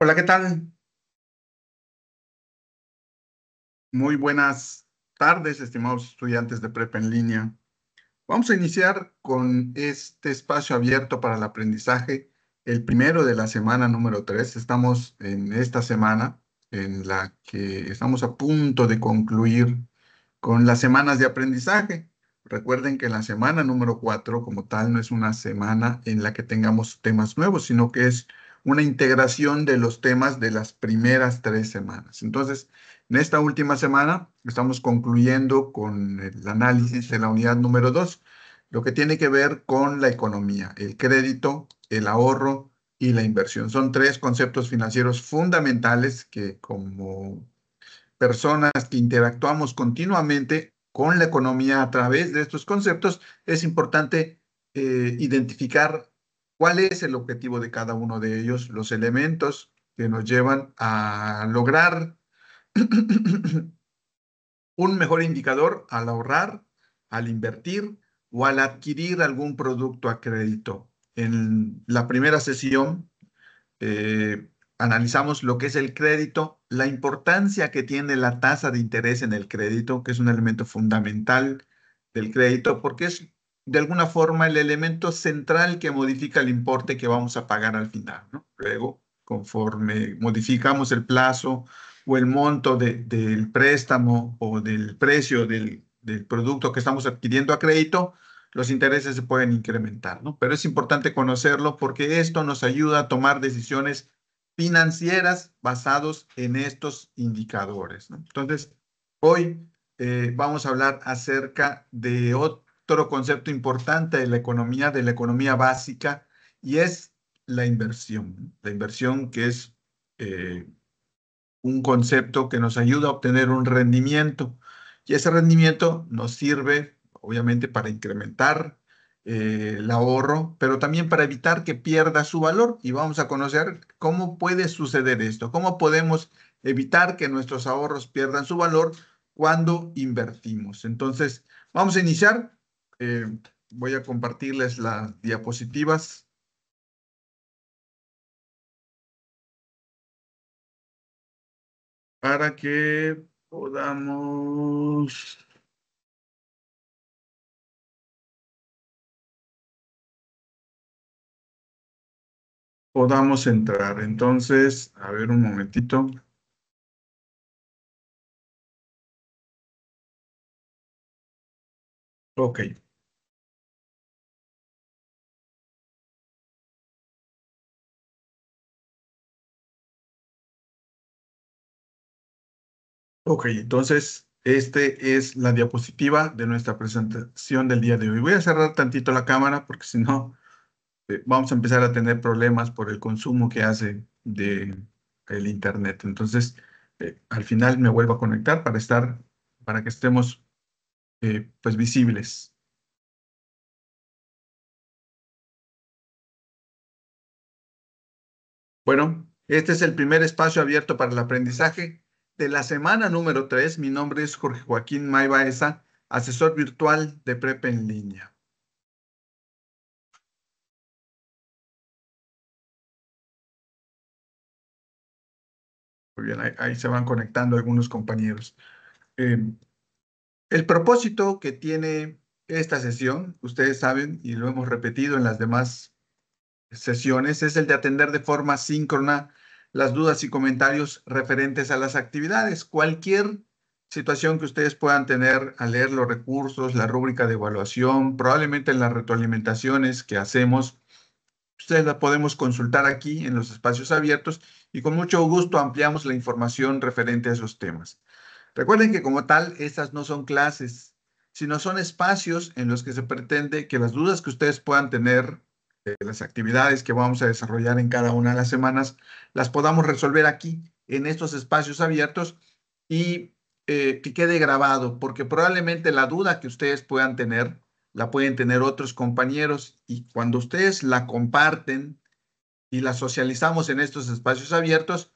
Hola, ¿qué tal? Muy buenas tardes, estimados estudiantes de prepa en línea. Vamos a iniciar con este espacio abierto para el aprendizaje, el primero de la semana número 3. Estamos en esta semana en la que estamos a punto de concluir con las semanas de aprendizaje. Recuerden que la semana número 4, como tal, no es una semana en la que tengamos temas nuevos, sino que es una integración de los temas de las primeras 3 semanas. Entonces, en esta última semana estamos concluyendo con el análisis de la unidad número 2, lo que tiene que ver con la economía, el crédito, el ahorro y la inversión. Son tres conceptos financieros fundamentales que, como personas que interactuamos continuamente con la economía a través de estos conceptos, es importante identificar cuál es el objetivo de cada uno de ellos, los elementos que nos llevan a lograr un mejor indicador al ahorrar, al invertir o al adquirir algún producto a crédito. En la primera sesión analizamos lo que es el crédito, la importancia que tiene la tasa de interés en el crédito, que es un elemento fundamental del crédito, porque es de alguna forma el elemento central que modifica el importe que vamos a pagar al final, ¿no? Luego, conforme modificamos el plazo o el monto del préstamo o del precio del producto que estamos adquiriendo a crédito, los intereses se pueden incrementar, ¿no? Pero es importante conocerlo porque esto nos ayuda a tomar decisiones financieras basados en estos indicadores, ¿no? Entonces, hoy vamos a hablar acerca de otro concepto importante de la economía básica, y es la inversión, ¿no? La inversión, que es eh, un concepto que nos ayuda a obtener un rendimiento, y ese rendimiento nos sirve obviamente para incrementar el ahorro, pero también para evitar que pierda su valor. Y vamos a conocer cómo puede suceder esto, cómo podemos evitar que nuestros ahorros pierdan su valor cuando invertimos. Entonces, vamos a iniciar. Voy a compartirles las diapositivas para que podamos entrar. Entonces, a ver un momentito. Ok, ok. Entonces, este es la diapositiva de nuestra presentación del día de hoy. Voy a cerrar tantito la cámara porque si no, vamos a empezar a tener problemas por el consumo que hace de el internet. Entonces, al final me vuelvo a conectar para que estemos, pues, visibles. Bueno, este es el primer espacio abierto para el aprendizaje de la semana número 3. Mi nombre es Jorge Joaquín May Baeza, asesor virtual de Prepa en línea. Muy bien, ahí se van conectando algunos compañeros. Eh, el propósito que tiene esta sesión, ustedes saben, y lo hemos repetido en las demás sesiones, es el de atender de forma síncrona las dudas y comentarios referentes a las actividades. Cualquier situación que ustedes puedan tener al leer los recursos, la rúbrica de evaluación, probablemente en las retroalimentaciones que hacemos, ustedes la podemos consultar aquí en los espacios abiertos y con mucho gusto ampliamos la información referente a esos temas. Recuerden que como tal, estas no son clases, sino son espacios en los que se pretende que las dudas que ustedes puedan tener de las actividades que vamos a desarrollar en cada una de las semanas, las podamos resolver aquí, en estos espacios abiertos, y que quede grabado, porque probablemente la duda que ustedes puedan tener, la pueden tener otros compañeros, y cuando ustedes la comparten y la socializamos en estos espacios abiertos,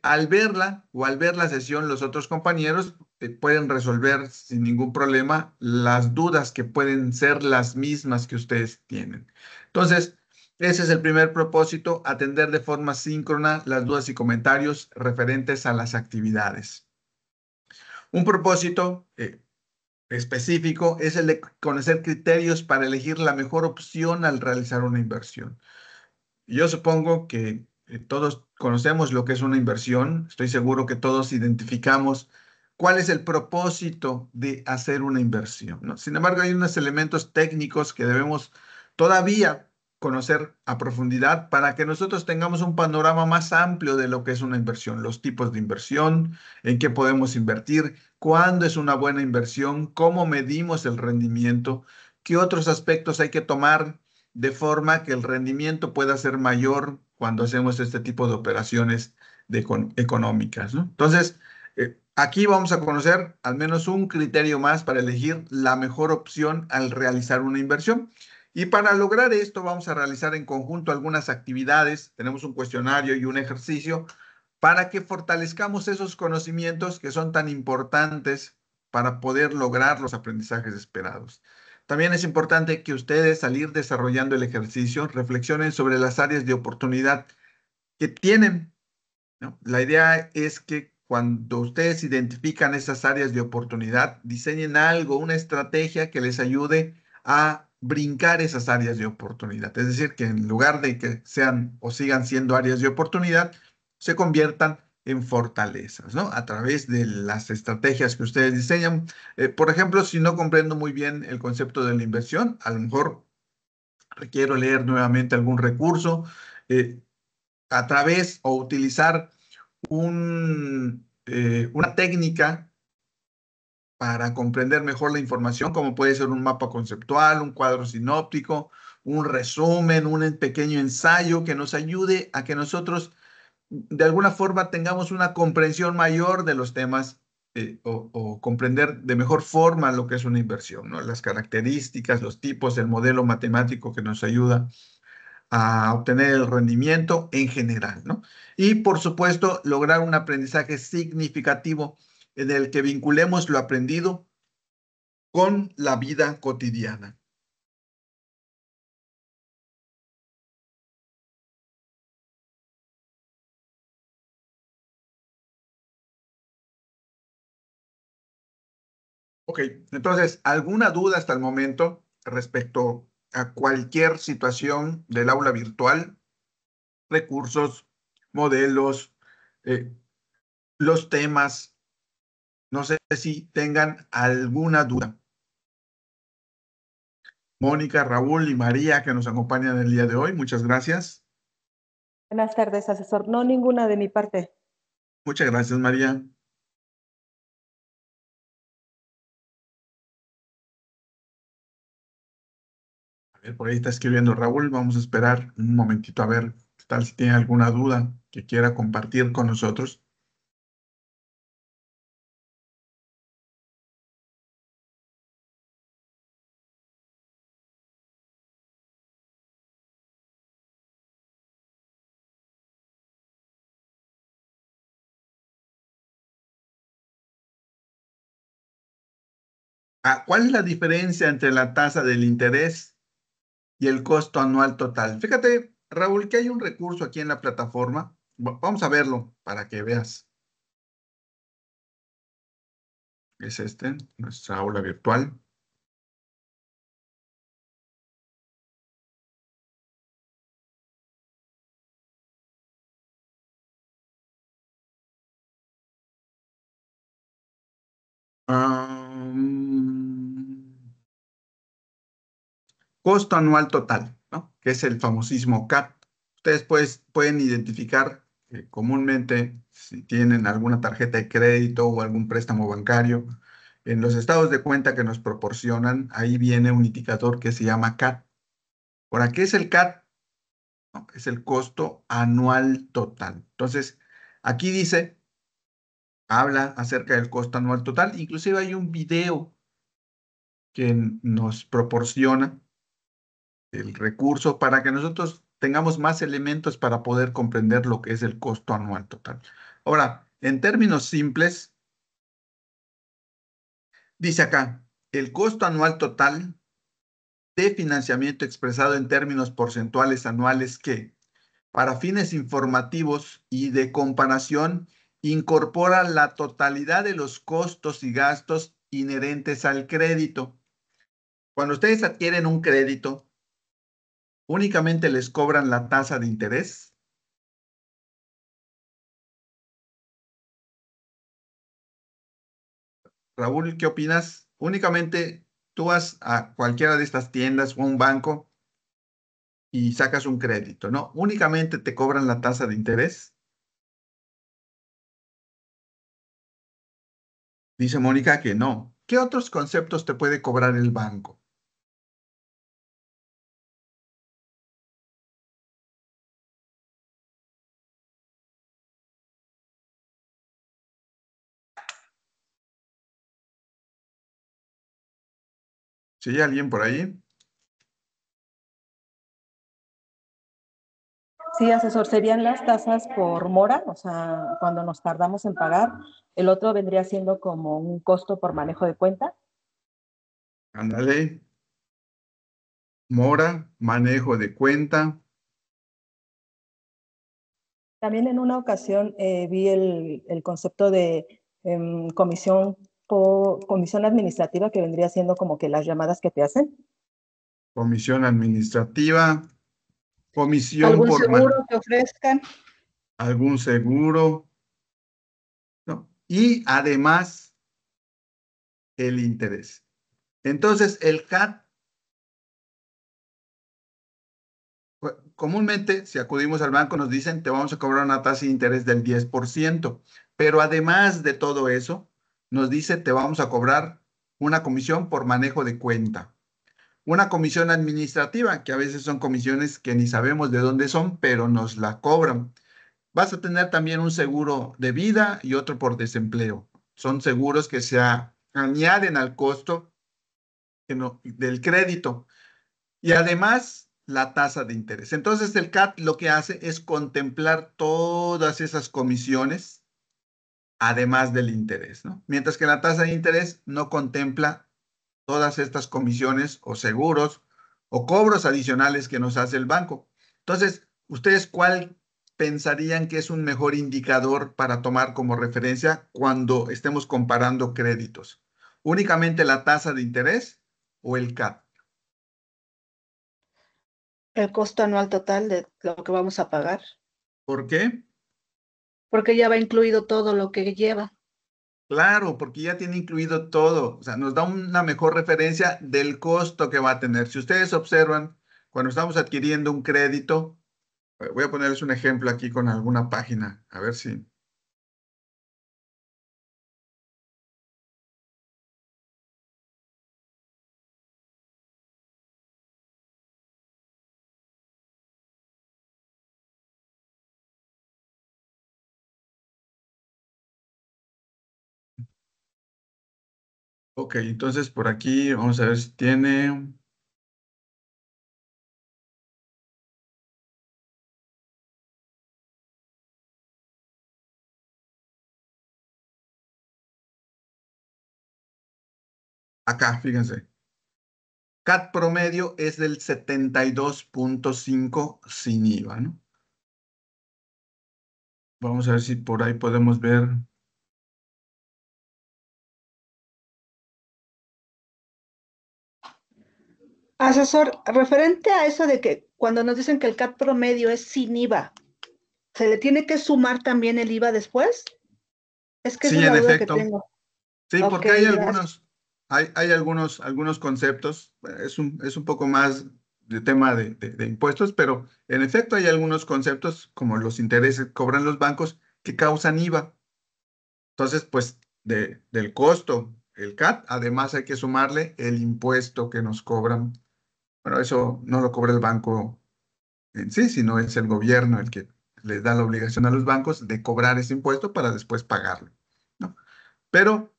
al verla o al ver la sesión, los otros compañeros pueden resolver sin ningún problema las dudas que pueden ser las mismas que ustedes tienen. Entonces, Ese es el primer propósito, atender de forma síncrona las dudas y comentarios referentes a las actividades. Un propósito específico es el de conocer criterios para elegir la mejor opción al realizar una inversión. Yo supongo que todos conocemos lo que es una inversión. Estoy seguro que todos identificamos cuál es el propósito de hacer una inversión, ¿no? Sin embargo, hay unos elementos técnicos que debemos todavía conocer a profundidad para que nosotros tengamos un panorama más amplio de lo que es una inversión, los tipos de inversión, en qué podemos invertir, cuándo es una buena inversión, cómo medimos el rendimiento, qué otros aspectos hay que tomar de forma que el rendimiento pueda ser mayor cuando hacemos este tipo de operaciones económicas, ¿no? Entonces, aquí vamos a conocer al menos un criterio más para elegir la mejor opción al realizar una inversión. Y para lograr esto vamos a realizar en conjunto algunas actividades. Tenemos un cuestionario y un ejercicio para que fortalezcamos esos conocimientos que son tan importantes para poder lograr los aprendizajes esperados. También es importante que ustedes, al ir desarrollando el ejercicio, reflexionen sobre las áreas de oportunidad que tienen, ¿no? La idea es que cuando ustedes identifican esas áreas de oportunidad, diseñen algo, una estrategia que les ayude a brincar esas áreas de oportunidad. Es decir, que en lugar de que sean o sigan siendo áreas de oportunidad, se conviertan en fortalezas, ¿no? A través de las estrategias que ustedes diseñan. Por ejemplo, si no comprendo muy bien el concepto de la inversión, a lo mejor requiero leer nuevamente algún recurso eh, a través o utilizar una técnica para comprender mejor la información, como puede ser un mapa conceptual, un cuadro sinóptico, un resumen, un pequeño ensayo que nos ayude a que nosotros de alguna forma tengamos una comprensión mayor de los temas o comprender de mejor forma lo que es una inversión, ¿no? Las características, los tipos, el modelo matemático que nos ayuda a obtener el rendimiento en general, ¿no? Y por supuesto, lograr un aprendizaje significativo en el que vinculemos lo aprendido con la vida cotidiana. Ok, entonces, ¿alguna duda hasta el momento respecto a cualquier situación del aula virtual, recursos, modelos, eh, los temas? No sé si tengan alguna duda. Mónica, Raúl y María que nos acompañan el día de hoy, muchas gracias. Buenas tardes, asesor. No, ninguna de mi parte. Muchas gracias, María. A ver, por ahí está escribiendo Raúl. Vamos a esperar un momentito a ver qué tal si tiene alguna duda que quiera compartir con nosotros. Ah, ¿cuál es la diferencia entre la tasa del interés y el costo anual total? Fíjate, Raúl, que hay un recurso aquí en la plataforma. Vamos a verlo para que veas. Es este, nuestra aula virtual. Costo anual total, ¿no? Que es el famosísimo CAT. Ustedes pues, pueden identificar comúnmente si tienen alguna tarjeta de crédito o algún préstamo bancario. En los estados de cuenta que nos proporcionan, ahí viene un indicador que se llama CAT. ¿Por qué es el CAT? No, es el costo anual total. Entonces, aquí dice, habla acerca del costo anual total. Inclusive hay un video que nos proporciona el recurso para que nosotros tengamos más elementos para poder comprender lo que es el costo anual total. Ahora, en términos simples, dice acá, el costo anual total de financiamiento expresado en términos porcentuales anuales que, para fines informativos y de comparación, incorpora la totalidad de los costos y gastos inherentes al crédito. Cuando ustedes adquieren un crédito, ¿únicamente les cobran la tasa de interés? Raúl, ¿qué opinas? Únicamente tú vas a cualquiera de estas tiendas o a un banco y sacas un crédito, ¿no? Únicamente te cobran la tasa de interés. Dice Mónica que no. ¿Qué otros conceptos te puede cobrar el banco? ¿Sí? ¿Alguien por ahí? Sí, asesor, serían las tasas por mora, o sea, cuando nos tardamos en pagar. El otro vendría siendo como un costo por manejo de cuenta. Ándale. Mora, manejo de cuenta, También en una ocasión vi el concepto de comisión administrativa, que vendría siendo como que las llamadas que te hacen. comisión administrativa, comisión algún por seguro que ofrezcan. algún seguro, ¿no? Y además el interés. Entonces, el CAT, comúnmente, si acudimos al banco, nos dicen, te vamos a cobrar una tasa de interés del 10%, pero además de todo eso, nos dice, te vamos a cobrar una comisión por manejo de cuenta. Una comisión administrativa, que a veces son comisiones que ni sabemos de dónde son, pero nos la cobran. Vas a tener también un seguro de vida y otro por desempleo. Son seguros que se añaden al costo del crédito y además la tasa de interés. Entonces el CAT lo que hace es contemplar todas esas comisiones además del interés, ¿no? Mientras que la tasa de interés no contempla todas estas comisiones o seguros o cobros adicionales que nos hace el banco. Entonces, ¿ustedes cuál pensarían que es un mejor indicador para tomar como referencia cuando estemos comparando créditos? ¿Únicamente la tasa de interés o el CAT? El costo anual total de lo que vamos a pagar, ¿Por qué? porque ya va incluido todo lo que lleva. Claro, porque ya tiene incluido todo. O sea, nos da una mejor referencia del costo que va a tener. Si ustedes observan, cuando estamos adquiriendo un crédito, voy a ponerles un ejemplo aquí con alguna página, a ver si. Ok, entonces por aquí vamos a ver si tiene. Acá, fíjense. CAT promedio es del 72.5 sin IVA, ¿no? Vamos a ver si por ahí podemos ver. Asesor, referente a eso de que cuando nos dicen que el CAT promedio es sin IVA, ¿se le tiene que sumar también el IVA después? Es que esa Sí, es en la duda que efecto. tengo. Sí, Ok, porque hay gracias. hay algunos conceptos, es un poco más de tema de impuestos, pero en efecto hay algunos conceptos, como los intereses que cobran los bancos, que causan IVA. Entonces, pues, del costo, el CAT, además hay que sumarle el impuesto que nos cobran. Bueno, eso no lo cobra el banco en sí, sino es el gobierno el que les da la obligación a los bancos de cobrar ese impuesto para después pagarlo, ¿no? Pero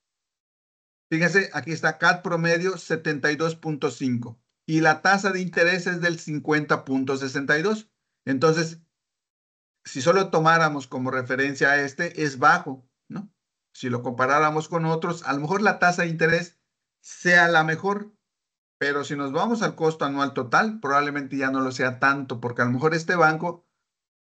fíjense, aquí está CAT promedio 72.5 y la tasa de interés es del 50.62. Entonces, si solo tomáramos como referencia a este, es bajo, ¿no? Si lo comparáramos con otros, a lo mejor la tasa de interés sea la mejor, Pero si nos vamos al costo anual total, probablemente ya no lo sea tanto, porque a lo mejor este banco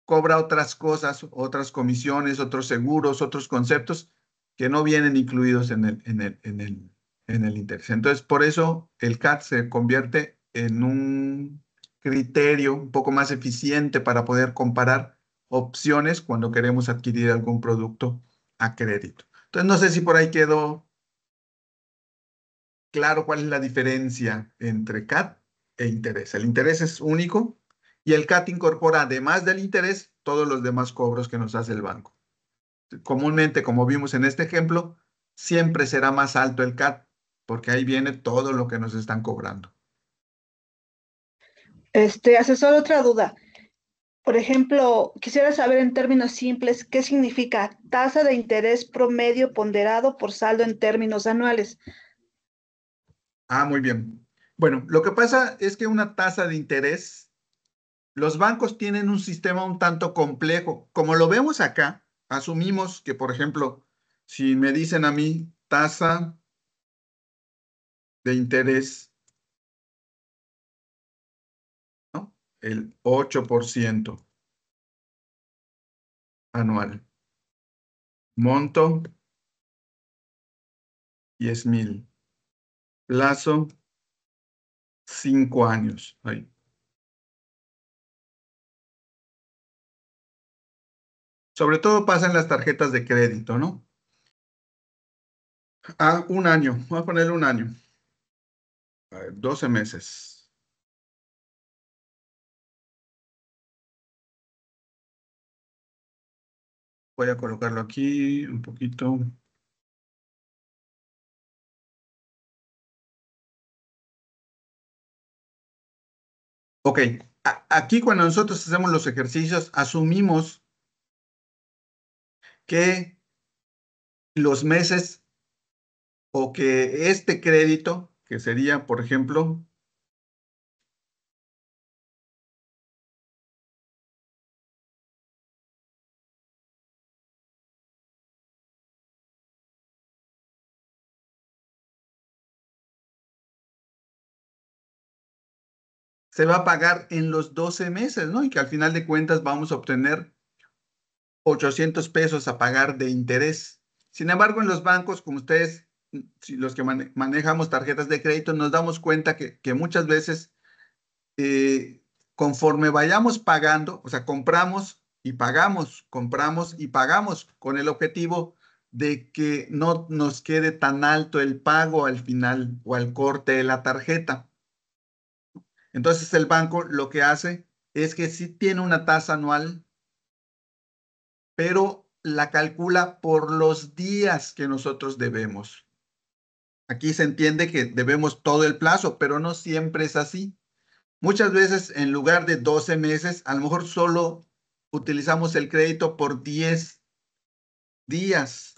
cobra otras cosas, otras comisiones, otros seguros, otros conceptos que no vienen incluidos en el interés. Entonces, por eso el CAT se convierte en un criterio un poco más eficiente para poder comparar opciones cuando queremos adquirir algún producto a crédito. Entonces, no sé si por ahí quedó claro cuál es la diferencia entre CAT e interés. El interés es único y el CAT incorpora, además del interés, todos los demás cobros que nos hace el banco. Comúnmente, como vimos en este ejemplo, siempre será más alto el CAT, porque ahí viene todo lo que nos están cobrando. Asesor, otra duda. Por ejemplo, quisiera saber en términos simples qué significa tasa de interés promedio ponderado por saldo en términos anuales. Ah, muy bien. Bueno, lo que pasa es que una tasa de interés, los bancos tienen un sistema un tanto complejo. Como lo vemos acá, asumimos que, por ejemplo, si me dicen a mí tasa de interés, ¿no? El 8% anual. Monto, 10,000. Plazo, 5 años. Ahí. Sobre todo pasa en las tarjetas de crédito, ¿no? Ah, un año. Voy a ponerle un año. A ver, 12 meses. Voy a colocarlo aquí un poquito. Ok, aquí cuando nosotros hacemos los ejercicios, asumimos que los meses o que este crédito, que sería, por ejemplo, se va a pagar en los 12 meses, ¿no? Y que al final de cuentas vamos a obtener 800 pesos a pagar de interés. Sin embargo, en los bancos, como ustedes, si los que manejamos tarjetas de crédito, nos damos cuenta que muchas veces, eh, conforme vayamos pagando, o sea, compramos y pagamos con el objetivo de que no nos quede tan alto el pago al final o al corte de la tarjeta. Entonces, el banco lo que hace es que sí tiene una tasa anual, pero la calcula por los días que nosotros debemos. Aquí se entiende que debemos todo el plazo, pero no siempre es así. Muchas veces, en lugar de 12 meses, a lo mejor solo utilizamos el crédito por 10 días.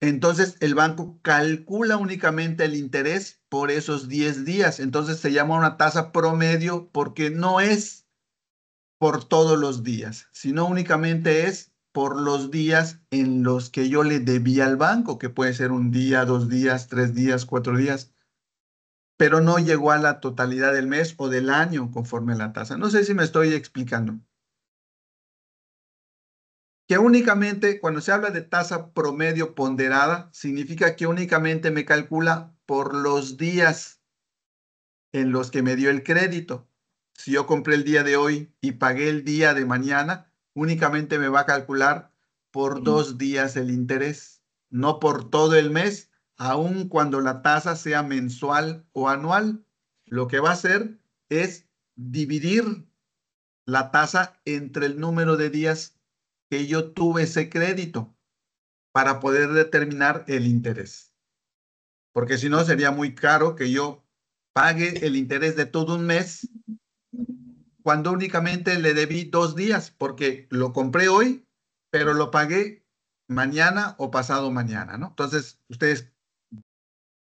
Entonces, el banco calcula únicamente el interés por esos 10 días. Entonces, se llama una tasa promedio porque no es por todos los días, sino únicamente es por los días en los que yo le debía al banco, que puede ser un día, 2 días, 3 días, 4 días, pero no llegó a la totalidad del mes o del año conforme a la tasa. No sé si me estoy explicando. Que únicamente cuando se habla de tasa promedio ponderada, significa que únicamente me calcula por los días en los que me dio el crédito. Si yo compré el día de hoy y pagué el día de mañana, únicamente me va a calcular por 2 días el interés, no por todo el mes, aun cuando la tasa sea mensual o anual. Lo que va a hacer es dividir la tasa entre el número de días que yo tuve ese crédito para poder determinar el interés. Porque si no, sería muy caro que yo pague el interés de todo un mes cuando únicamente le debí 2 días, porque lo compré hoy, pero lo pagué mañana o pasado mañana, ¿no? Entonces, ustedes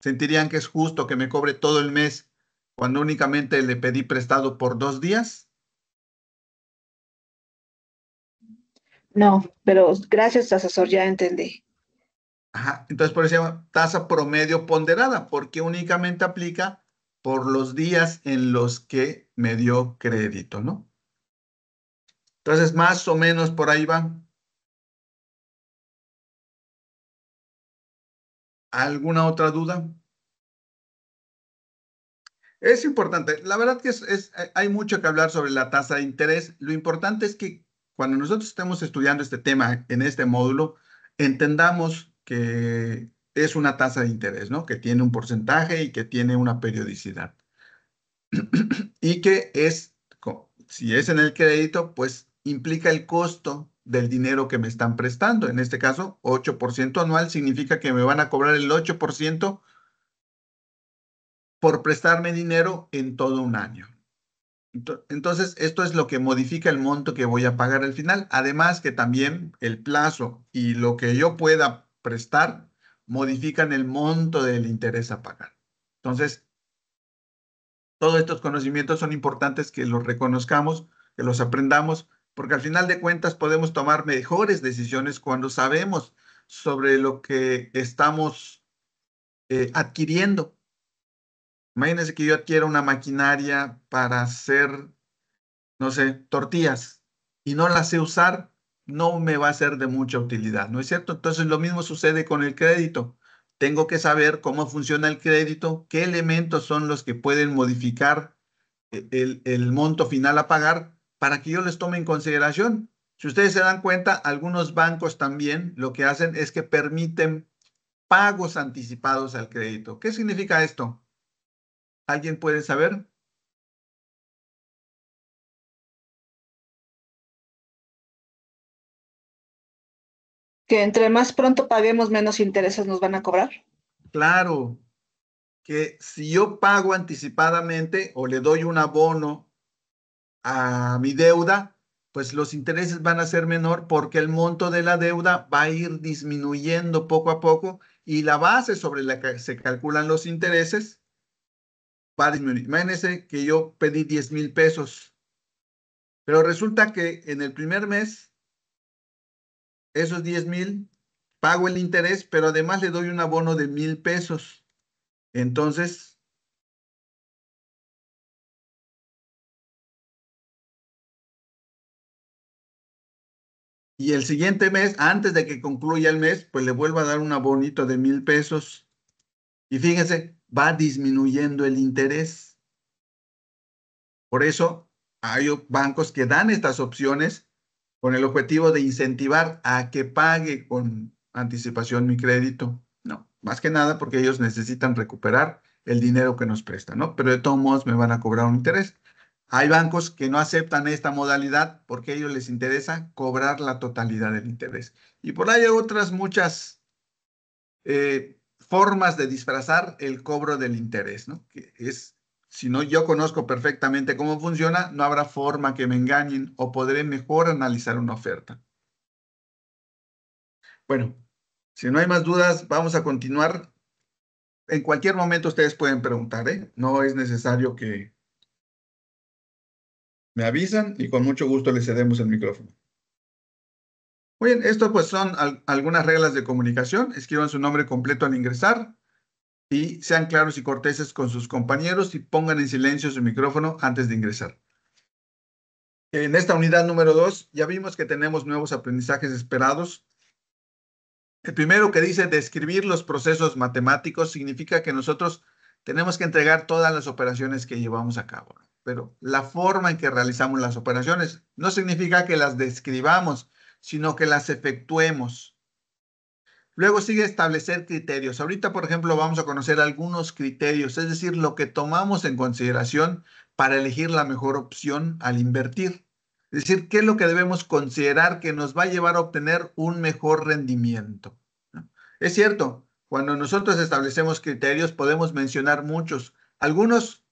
sentirían que es justo que me cobre todo el mes cuando únicamente le pedí prestado por 2 días. No, pero gracias, asesor, ya entendí. Ajá, entonces por eso se llama tasa promedio ponderada, porque únicamente aplica por los días en los que me dio crédito, ¿no? Entonces, más o menos por ahí va. ¿Alguna otra duda? Es importante. La verdad que hay mucho que hablar sobre la tasa de interés. Lo importante es que cuando nosotros estemos estudiando este tema en este módulo, entendamos que es una tasa de interés, ¿no? Que tiene un porcentaje y que tiene una periodicidad. Y que si es en el crédito, pues implica el costo del dinero que me están prestando. En este caso, 8% anual significa que me van a cobrar el 8% por prestarme dinero en todo un año. Entonces, esto es lo que modifica el monto que voy a pagar al final. Además que también el plazo y lo que yo pueda prestar modifican el monto del interés a pagar. Entonces, todos estos conocimientos son importantes que los reconozcamos, que los aprendamos, porque al final de cuentas podemos tomar mejores decisiones cuando sabemos sobre lo que estamos adquiriendo. Imagínense que yo adquiera una maquinaria para hacer, no sé, tortillas y no la sé usar, no me va a ser de mucha utilidad, ¿no es cierto? Entonces lo mismo sucede con el crédito. Tengo que saber cómo funciona el crédito, qué elementos son los que pueden modificar el monto final a pagar para que yo les tome en consideración. Si ustedes se dan cuenta, algunos bancos también lo que hacen es que permiten pagos anticipados al crédito. ¿Qué significa esto? ¿Alguien puede saber? Que entre más pronto paguemos, menos intereses nos van a cobrar. Claro, que si yo pago anticipadamente o le doy un abono a mi deuda, pues los intereses van a ser menor porque el monto de la deuda va a ir disminuyendo poco a poco y la base sobre la que se calculan los intereses va a disminuir. Imagínense que yo pedí 10,000 pesos, pero resulta que en el primer mes, esos 10,000, pago el interés, pero además le doy un abono de 1,000 pesos. Entonces, y el siguiente mes, antes de que concluya el mes, pues le vuelvo a dar un abonito de 1,000 pesos. Y fíjense, va disminuyendo el interés. Por eso hay bancos que dan estas opciones con el objetivo de incentivar a que pague con anticipación mi crédito. No, más que nada porque ellos necesitan recuperar el dinero que nos prestan, ¿no? Pero de todos modos me van a cobrar un interés. Hay bancos que no aceptan esta modalidad porque a ellos les interesa cobrar la totalidad del interés. Y por ahí hay otras muchas formas de disfrazar el cobro del interés, ¿no? Que es, si no yo conozco perfectamente cómo funciona, no habrá forma que me engañen o podré mejor analizar una oferta. Bueno, si no hay más dudas, vamos a continuar. En cualquier momento ustedes pueden preguntar, ¿eh? No es necesario que me avisan y con mucho gusto les cedemos el micrófono. Muy bien, esto pues son algunas reglas de comunicación. Escriban su nombre completo al ingresar y sean claros y corteses con sus compañeros y pongan en silencio su micrófono antes de ingresar. En esta unidad número 2 ya vimos que tenemos nuevos aprendizajes esperados. El primero, que dice describir los procesos matemáticos, significa que nosotros tenemos que entregar todas las operaciones que llevamos a cabo, ¿no? Pero la forma en que realizamos las operaciones no significa que las describamos, sino que las efectuemos. Luego sigue establecer criterios. Ahorita, por ejemplo, vamos a conocer algunos criterios, es decir, lo que tomamos en consideración para elegir la mejor opción al invertir. Es decir, qué es lo que debemos considerar que nos va a llevar a obtener un mejor rendimiento, ¿no? Es cierto, cuando nosotros establecemos criterios podemos mencionar muchos, algunos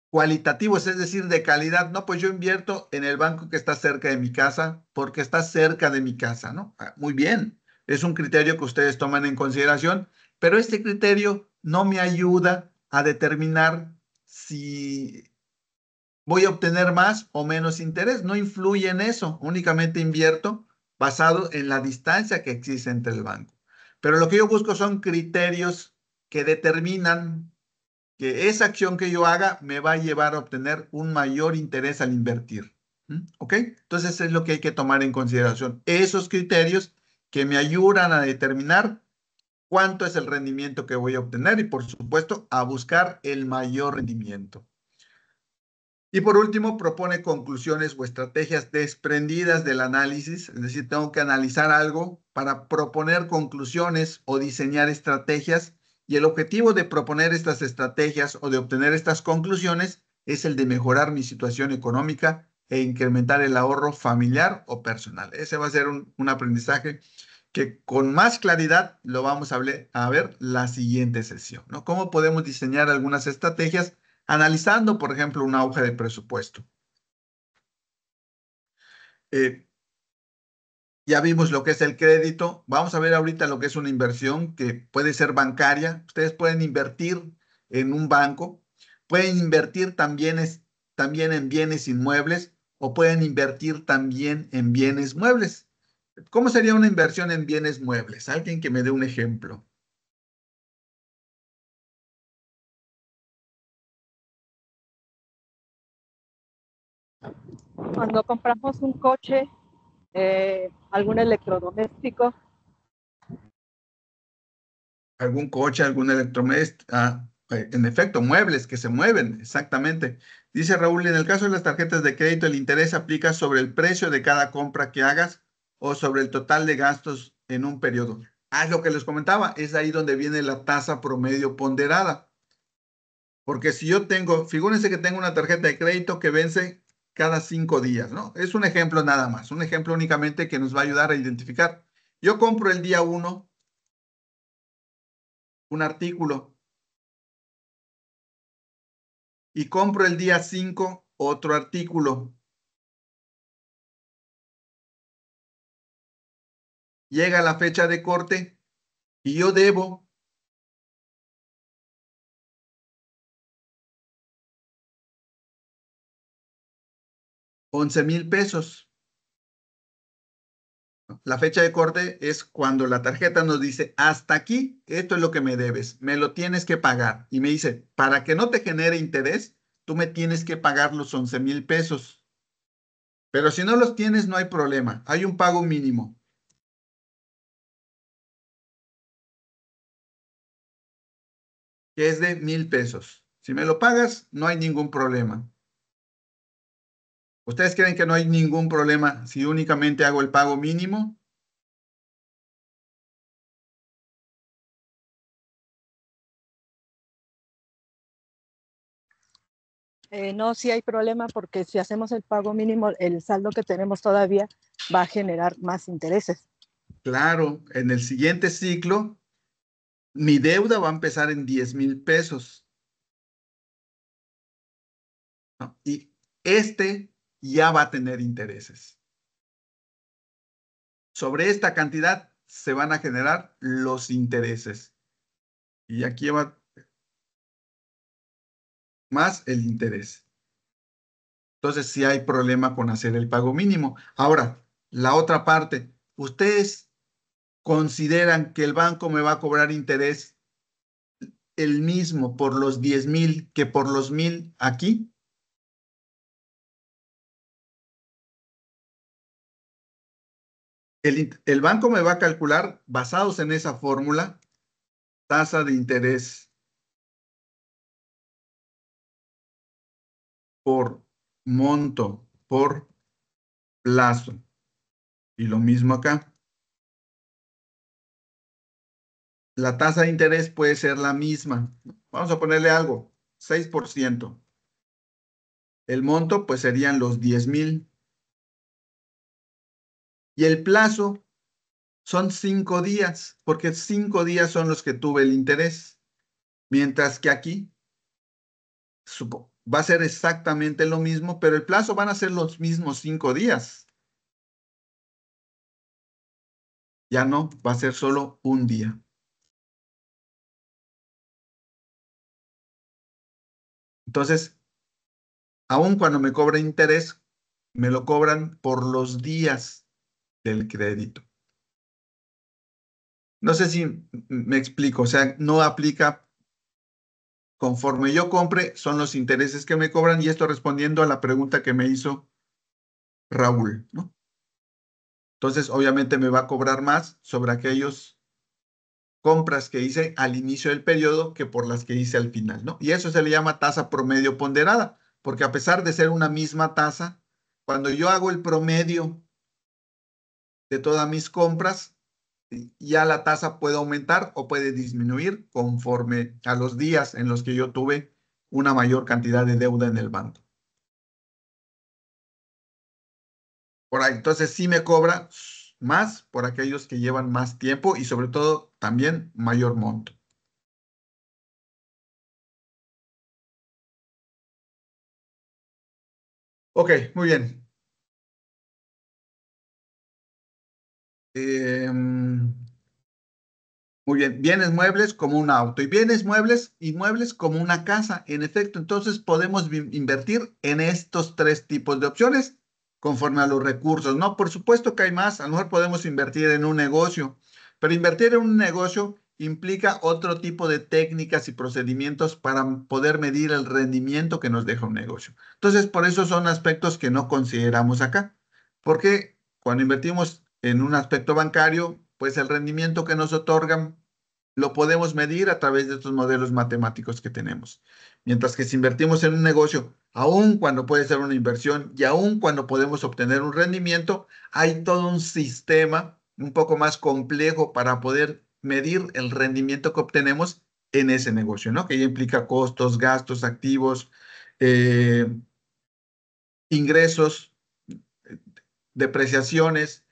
cualitativos, es decir, de calidad. No, pues yo invierto en el banco que está cerca de mi casa porque está cerca de mi casa, ¿no? Muy bien, es un criterio que ustedes toman en consideración, pero este criterio no me ayuda a determinar si voy a obtener más o menos interés. No influye en eso, únicamente invierto basado en la distancia que existe entre el banco. Pero lo que yo busco son criterios que determinan que esa acción que yo haga me va a llevar a obtener un mayor interés al invertir. ¿Ok? Entonces es lo que hay que tomar en consideración. Esos criterios que me ayudan a determinar cuánto es el rendimiento que voy a obtener y, por supuesto, a buscar el mayor rendimiento. Y por último, propone conclusiones o estrategias desprendidas del análisis, es decir, tengo que analizar algo para proponer conclusiones o diseñar estrategias, y el objetivo de proponer estas estrategias o de obtener estas conclusiones es el de mejorar mi situación económica e incrementar el ahorro familiar o personal. Ese va a ser un aprendizaje que con más claridad lo vamos a ver la siguiente sesión, ¿no? ¿Cómo podemos diseñar algunas estrategias analizando, por ejemplo, una hoja de presupuesto? Eh, ya vimos lo que es el crédito. Vamos a ver ahorita lo que es una inversión que puede ser bancaria. Ustedes pueden invertir en un banco, pueden invertir también en bienes inmuebles o pueden invertir también en bienes muebles. ¿Cómo sería una inversión en bienes muebles? Alguien que me dé un ejemplo. Cuando compramos un coche, algún electrodoméstico. Algún coche, algún electrodoméstico. En efecto, muebles que se mueven, exactamente. Dice Raúl, en el caso de las tarjetas de crédito, el interés aplica sobre el precio de cada compra que hagas o sobre el total de gastos en un periodo. Es lo que les comentaba, es ahí donde viene la tasa promedio ponderada. Porque si yo tengo, figúrense que tengo una tarjeta de crédito que vence cada 5 días, ¿no? Es un ejemplo nada más, un ejemplo únicamente que nos va a ayudar a identificar. Yo compro el día 1 un artículo y compro el día 5 otro artículo. Llega la fecha de corte y yo debo $11,000. La fecha de corte es cuando la tarjeta nos dice, hasta aquí, esto es lo que me debes, me lo tienes que pagar. Y me dice, para que no te genere interés, tú me tienes que pagar los $11,000. Pero si no los tienes, no hay problema. Hay un pago mínimo, que es de $1,000. Si me lo pagas, no hay ningún problema. ¿Ustedes creen que no hay ningún problema si únicamente hago el pago mínimo? No, sí hay problema porque si hacemos el pago mínimo, el saldo que tenemos todavía va a generar más intereses. Claro, en el siguiente ciclo, mi deuda va a empezar en $10,000, ¿no? Y este ya va a tener intereses. Sobre esta cantidad se van a generar los intereses. Y aquí va más el interés. Entonces, sí hay problema con hacer el pago mínimo. Ahora, la otra parte, ¿ustedes consideran que el banco me va a cobrar interés el mismo por los 10,000 que por los 1,000 aquí? El banco me va a calcular, basados en esa fórmula, tasa de interés por monto, por plazo. Y lo mismo acá. La tasa de interés puede ser la misma. Vamos a ponerle algo, 6%. El monto, pues serían los 10,000. Y el plazo son 5 días, porque 5 días son los que tuve el interés. Mientras que aquí va a ser exactamente lo mismo, pero el plazo van a ser los mismos 5 días. Ya no, va a ser solo un día. Entonces, aun cuando me cobra interés, me lo cobran por los días del crédito. No sé si me explico, o sea, no aplica conforme yo compre, son los intereses que me cobran y esto respondiendo a la pregunta que me hizo Raúl, ¿no? Entonces, obviamente me va a cobrar más sobre aquellos compras que hice al inicio del periodo que por las que hice al final, ¿no? Y eso se le llama tasa promedio ponderada, porque a pesar de ser una misma tasa, cuando yo hago el promedio de todas mis compras, ya la tasa puede aumentar o puede disminuir conforme a los días en los que yo tuve una mayor cantidad de deuda en el banco. Por ahí, entonces sí me cobra más por aquellos que llevan más tiempo y sobre todo también mayor monto. Ok, muy bien. Em, Muy bien, bienes muebles como un auto y bienes muebles y muebles como una casa. En efecto, entonces podemos invertir en estos tres tipos de opciones conforme a los recursos, ¿no? Por supuesto que hay más, a lo mejor podemos invertir en un negocio, pero invertir en un negocio implica otro tipo de técnicas y procedimientos para poder medir el rendimiento que nos deja un negocio. Entonces, por eso son aspectos que no consideramos acá, porque cuando invertimos en un aspecto bancario, pues el rendimiento que nos otorgan lo podemos medir a través de estos modelos matemáticos que tenemos. Mientras que si invertimos en un negocio, aun cuando puede ser una inversión y aun cuando podemos obtener un rendimiento, hay todo un sistema un poco más complejo para poder medir el rendimiento que obtenemos en ese negocio, ¿no? Que ya implica costos, gastos, activos, eh, ingresos, depreciaciones.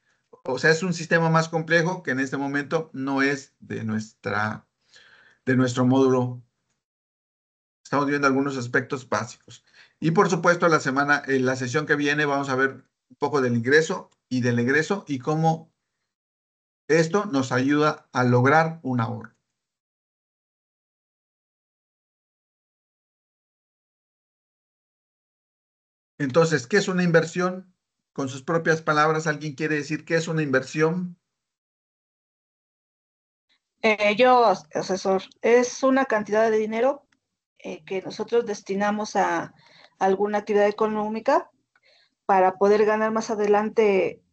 O sea, es un sistema más complejo que en este momento no es de nuestro módulo. Estamos viendo algunos aspectos básicos. Y por supuesto, en la sesión que viene vamos a ver un poco del ingreso y del egreso y cómo esto nos ayuda a lograr un ahorro. Entonces, ¿qué es una inversión? Con sus propias palabras, ¿alguien quiere decir qué es una inversión? Yo, asesor, es una cantidad de dinero que nosotros destinamos a alguna actividad económica para poder ganar más adelante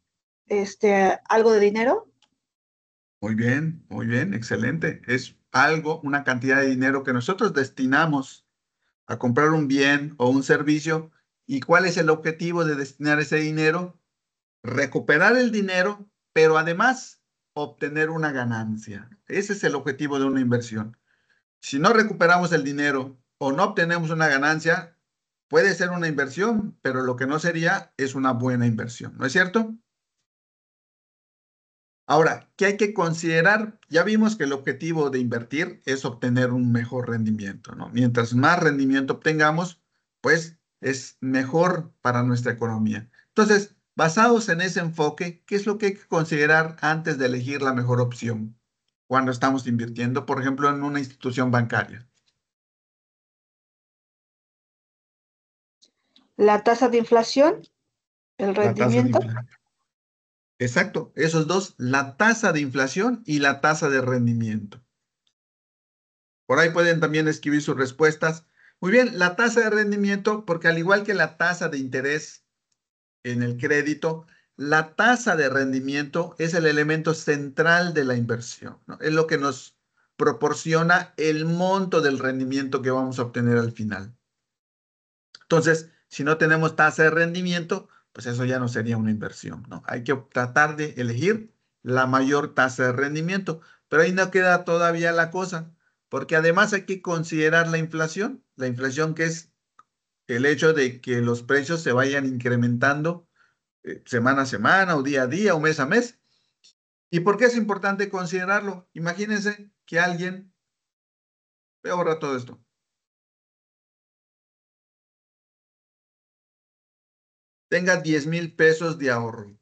algo de dinero. Muy bien, excelente. Es algo, una cantidad de dinero que nosotros destinamos a comprar un bien o un servicio. ¿Y cuál es el objetivo de destinar ese dinero? Recuperar el dinero, pero además obtener una ganancia. Ese es el objetivo de una inversión. Si no recuperamos el dinero o no obtenemos una ganancia, puede ser una inversión, pero lo que no sería es una buena inversión, ¿no es cierto? Ahora, ¿qué hay que considerar? Ya vimos que el objetivo de invertir es obtener un mejor rendimiento, ¿no? Mientras más rendimiento obtengamos, pues es mejor para nuestra economía. Entonces, basados en ese enfoque, ¿qué es lo que hay que considerar antes de elegir la mejor opción cuando estamos invirtiendo, por ejemplo, en una institución bancaria? La tasa de inflación, el La tasa de rendimiento. inflación. Exacto, esos dos, la tasa de inflación y la tasa de rendimiento. Por ahí pueden también escribir sus respuestas. Muy bien, la tasa de rendimiento, porque al igual que la tasa de interés en el crédito, la tasa de rendimiento es el elemento central de la inversión, ¿no? Es lo que nos proporciona el monto del rendimiento que vamos a obtener al final. Entonces, si no tenemos tasa de rendimiento, pues eso ya no sería una inversión, ¿no? Hay que tratar de elegir la mayor tasa de rendimiento, pero ahí no queda todavía la cosa, porque además hay que considerar la inflación que es el hecho de que los precios se vayan incrementando semana a semana o día a día o mes a mes. ¿Y por qué es importante considerarlo? Imagínense que alguien, voy a borrar todo esto, tenga 10,000 pesos de ahorro,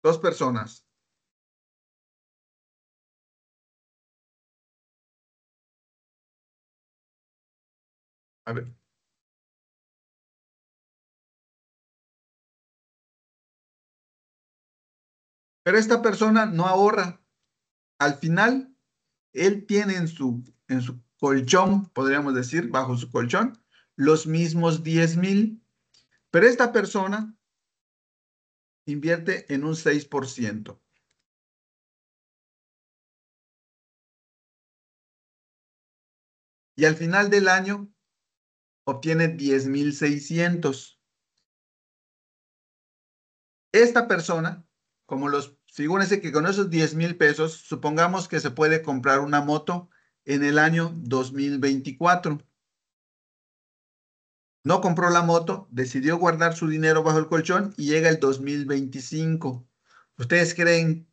dos personas. A ver, pero esta persona no ahorra. al final, él tiene en su colchón, podríamos decir, bajo su colchón, los mismos 10,000, pero esta persona invierte en un 6%. Y al final del año obtiene 10,600. Esta persona, figúrense que con esos 10,000 pesos, supongamos que se puede comprar una moto en el año 2024. No compró la moto, decidió guardar su dinero bajo el colchón y llega el 2025. ¿Ustedes creen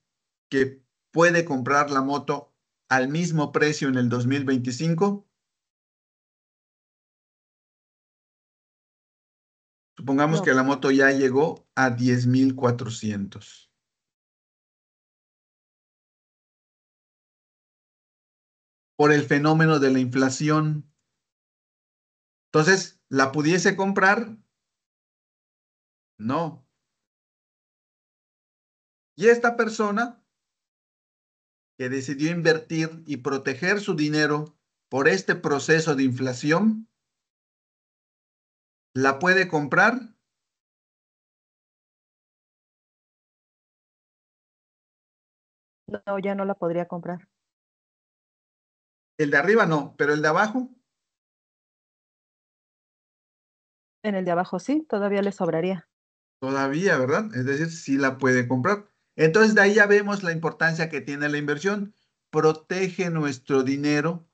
que puede comprar la moto al mismo precio en el 2025? Supongamos No, que la moto ya llegó a 10,400 por el fenómeno de la inflación. Entonces, ¿la pudiese comprar? No. Y esta persona que decidió invertir y proteger su dinero por este proceso de inflación, ¿la puede comprar? no, ya no la podría comprar. El de arriba no, pero el de abajo En el de abajo sí, todavía le sobraría. todavía, ¿verdad? Es decir, sí la puede comprar. Entonces, de ahí ya vemos la importancia que tiene la inversión. Protege nuestro dinero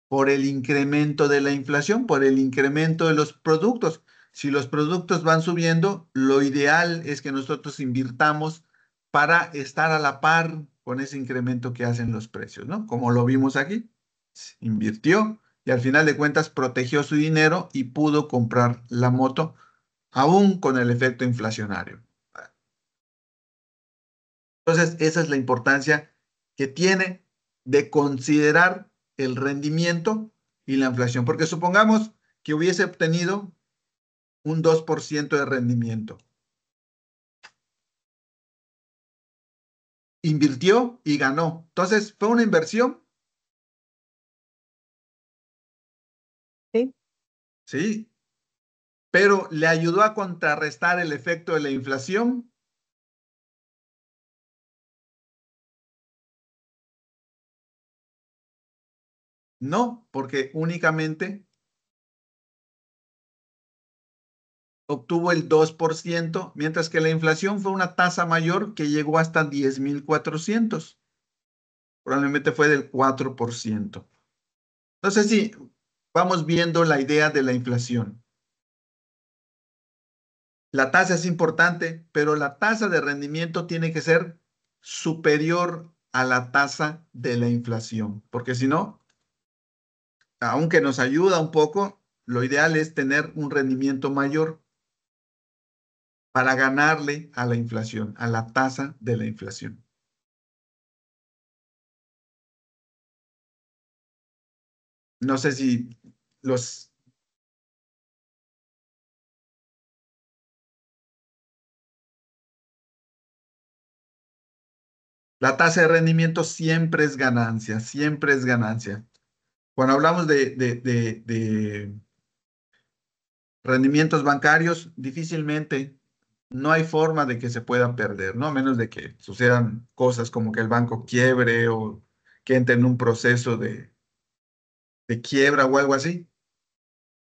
por el incremento de la inflación, por el incremento de los productos. Si los productos van subiendo, lo ideal es que nosotros invirtamos para estar a la par con ese incremento que hacen los precios, ¿no? Como lo vimos aquí, invirtió y al final de cuentas protegió su dinero y pudo comprar la moto aún con el efecto inflacionario. Entonces, esa es la importancia que tiene de considerar el rendimiento y la inflación, porque supongamos que hubiese obtenido un 2% de rendimiento. Invirtió y ganó. Entonces, fue una inversión, Sí, sí, pero le ayudó a contrarrestar el efecto de la inflación. No, porque únicamente obtuvo el 2%, mientras que la inflación fue una tasa mayor que llegó hasta 10,400. Probablemente fue del 4%. Entonces, sí, vamos viendo la idea de la inflación. La tasa es importante, pero la tasa de rendimiento tiene que ser superior a la tasa de la inflación, porque si no, aunque nos ayuda un poco, lo ideal es tener un rendimiento mayor para ganarle a la inflación, a la tasa de la inflación. No sé si los, la tasa de rendimiento siempre es ganancia, siempre es ganancia. Cuando hablamos de rendimientos bancarios, difícilmente no hay forma de que se puedan perder, ¿no? A menos de que sucedan cosas como que el banco quiebre o que entre en un proceso de quiebra o algo así,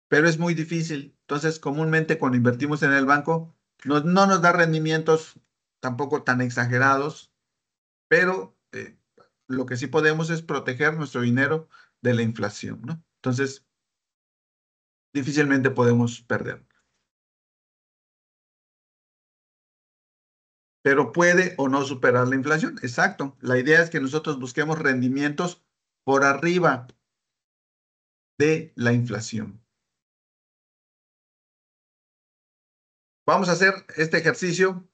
pero es muy difícil. Entonces, comúnmente cuando invertimos en el banco, no nos da rendimientos tampoco tan exagerados, pero lo que sí podemos es proteger nuestro dinero de la inflación, ¿no? Entonces, difícilmente podemos perder. Pero puede o no superar la inflación. Exacto. La idea es que nosotros busquemos rendimientos por arriba de la inflación. Vamos a hacer este ejercicio.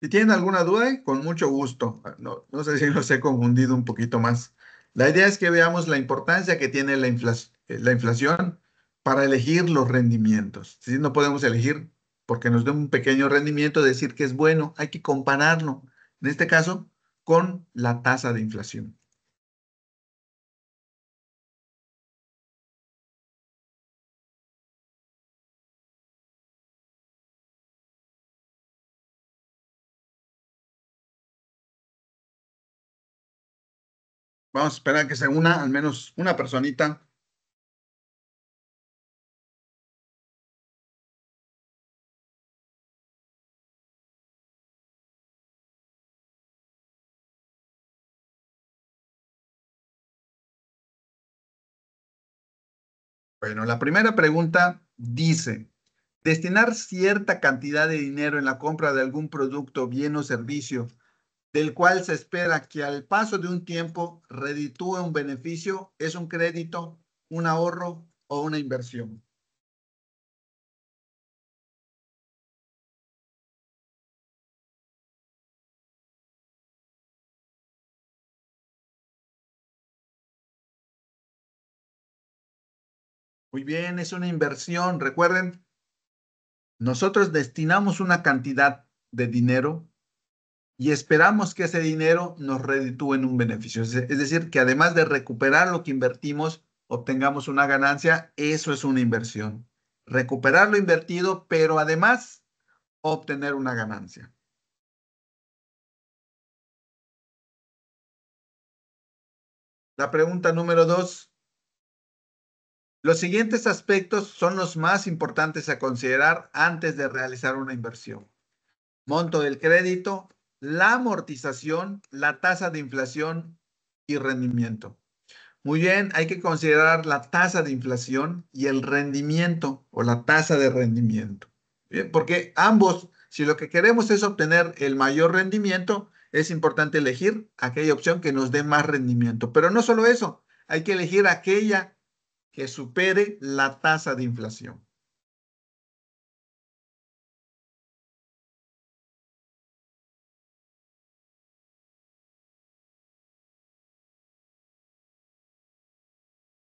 Si tienen alguna duda, con mucho gusto. No sé si los he confundido un poquito más. La idea es que veamos la importancia que tiene la inflación para elegir los rendimientos. Si no podemos elegir porque nos dé un pequeño rendimiento, decir que es bueno, hay que compararlo, en este caso, con la tasa de inflación. Vamos a esperar que se una al menos una personita. Bueno, la primera pregunta dice, destinar cierta cantidad de dinero en la compra de algún producto, bien o servicio, del cual se espera que al paso de un tiempo reditúe un beneficio, ¿es un crédito, un ahorro o una inversión? Muy bien, es una inversión. Recuerden, nosotros destinamos una cantidad de dinero y esperamos que ese dinero nos reditúe en un beneficio. Es decir, que además de recuperar lo que invertimos, obtengamos una ganancia, eso es una inversión. Recuperar lo invertido, pero además obtener una ganancia. La pregunta número 2. Los siguientes aspectos son los más importantes a considerar antes de realizar una inversión. Monto del crédito, la amortización, la tasa de inflación y rendimiento. Muy bien, hay que considerar la tasa de inflación y el rendimiento o la tasa de rendimiento. Bien, porque ambos, si lo que queremos es obtener el mayor rendimiento, es importante elegir aquella opción que nos dé más rendimiento. Pero no solo eso, hay que elegir aquella que supere la tasa de inflación.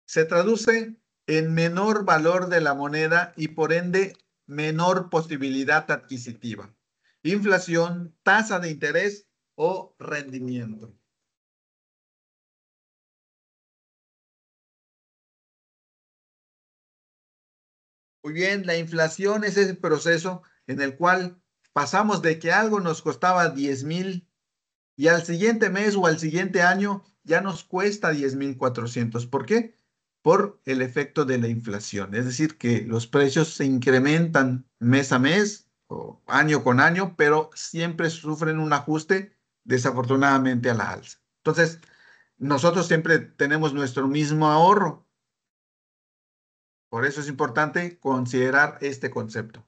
Se traduce en menor valor de la moneda y por ende menor posibilidad adquisitiva. Inflación, tasa de interés o rendimiento. Muy bien, la inflación es ese proceso en el cual pasamos de que algo nos costaba 10,000 y al siguiente mes o al siguiente año ya nos cuesta 10,400. ¿Por qué? Por el efecto de la inflación. Es decir, que los precios se incrementan mes a mes o año con año, pero siempre sufren un ajuste desafortunadamente a la alza. Entonces, nosotros siempre tenemos nuestro mismo ahorro. Por eso es importante considerar este concepto.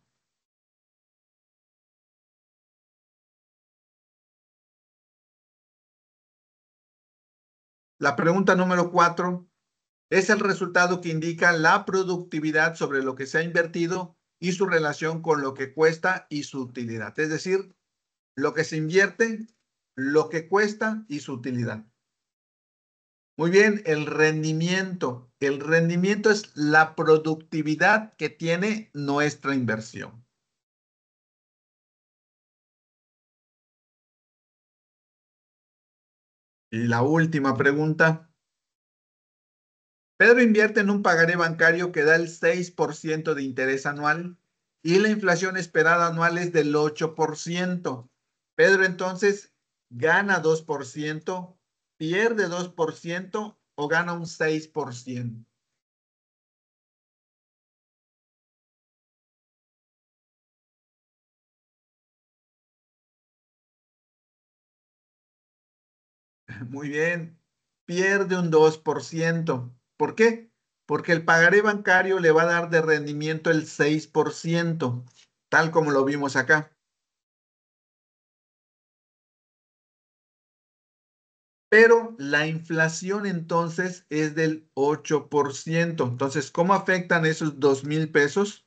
La pregunta número 4 es el resultado que indica la productividad sobre lo que se ha invertido y su relación con lo que cuesta y su utilidad. Es decir, lo que se invierte, lo que cuesta y su utilidad. Muy bien, el rendimiento. El rendimiento es la productividad que tiene nuestra inversión. Y la última pregunta. Pedro invierte en un pagaré bancario que da el 6% de interés anual y la inflación esperada anual es del 8%. Pedro entonces gana 2%, pierde 2% o gana un 6%. Muy bien, pierde un 2%. ¿Por qué? Porque el pagaré bancario le va a dar de rendimiento el 6%, tal como lo vimos acá. Pero la inflación entonces es del 8%. Entonces, ¿cómo afectan esos 2,000 pesos?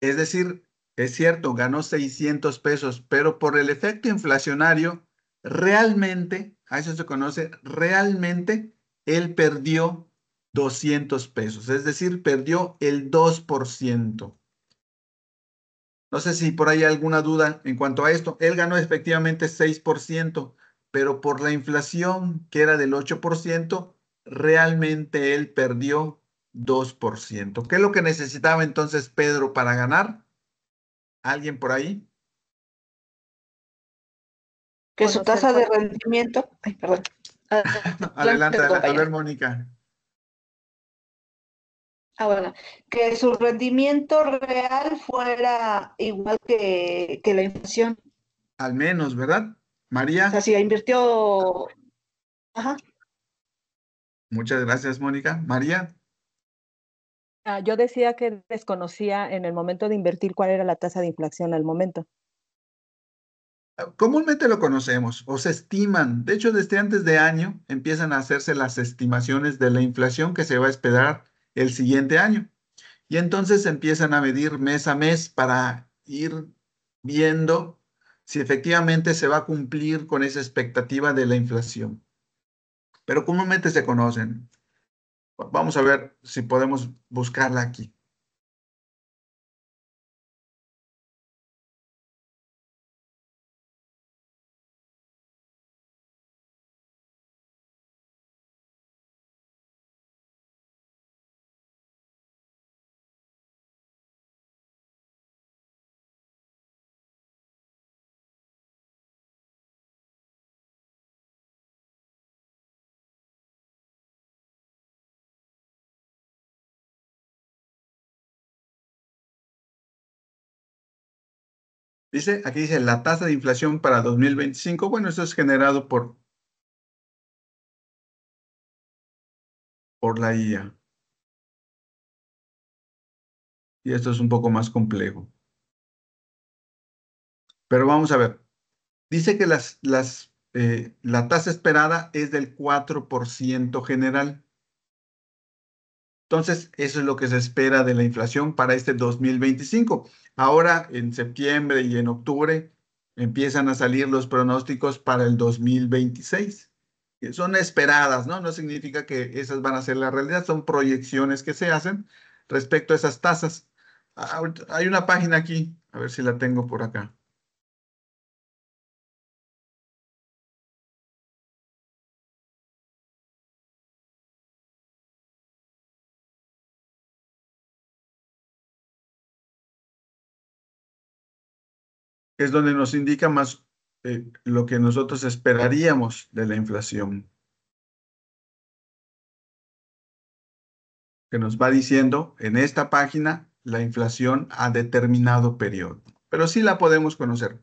Es decir, es cierto, ganó 600 pesos, pero por el efecto inflacionario, realmente, a eso se conoce, realmente él perdió 200 pesos, es decir, perdió el 2%. No sé si por ahí hay alguna duda en cuanto a esto. Él ganó efectivamente 6%, pero por la inflación, que era del 8%, realmente él perdió 2%. ¿Qué es lo que necesitaba entonces Pedro para ganar? ¿Alguien por ahí? Que su Conocer tasa de cuál. rendimiento, ay, perdón, Adelante, adelante, adelante. A ver, compañero. Mónica. Bueno, que su rendimiento real fuera igual que la inflación. Al menos, ¿verdad? O sea, María, si invirtió, ajá, muchas gracias, Mónica. María, Yo decía que desconocía en el momento de invertir cuál era la tasa de inflación al momento. comúnmente lo conocemos o se estiman. De hecho, desde antes de año empiezan a hacerse las estimaciones de la inflación que se va a esperar el siguiente año. Y entonces empiezan a medir mes a mes para ir viendo si efectivamente se va a cumplir con esa expectativa de la inflación. Pero comúnmente se conocen. Vamos a ver si podemos buscarla aquí. Dice, aquí dice la tasa de inflación para 2025. Bueno, eso es generado por la IA. Y esto es un poco más complejo. Pero vamos a ver. Dice que la tasa esperada es del 4% general. Entonces, eso es lo que se espera de la inflación para este 2025. Ahora, en septiembre y en octubre, empiezan a salir los pronósticos para el 2026. Que son esperadas, ¿no? No significa que esas van a ser la realidad, son proyecciones que se hacen respecto a esas tasas. Hay una página aquí, a ver si la tengo por acá. Es donde nos indica más lo que nosotros esperaríamos de la inflación, que nos va diciendo en esta página la inflación a determinado periodo. Pero sí la podemos conocer.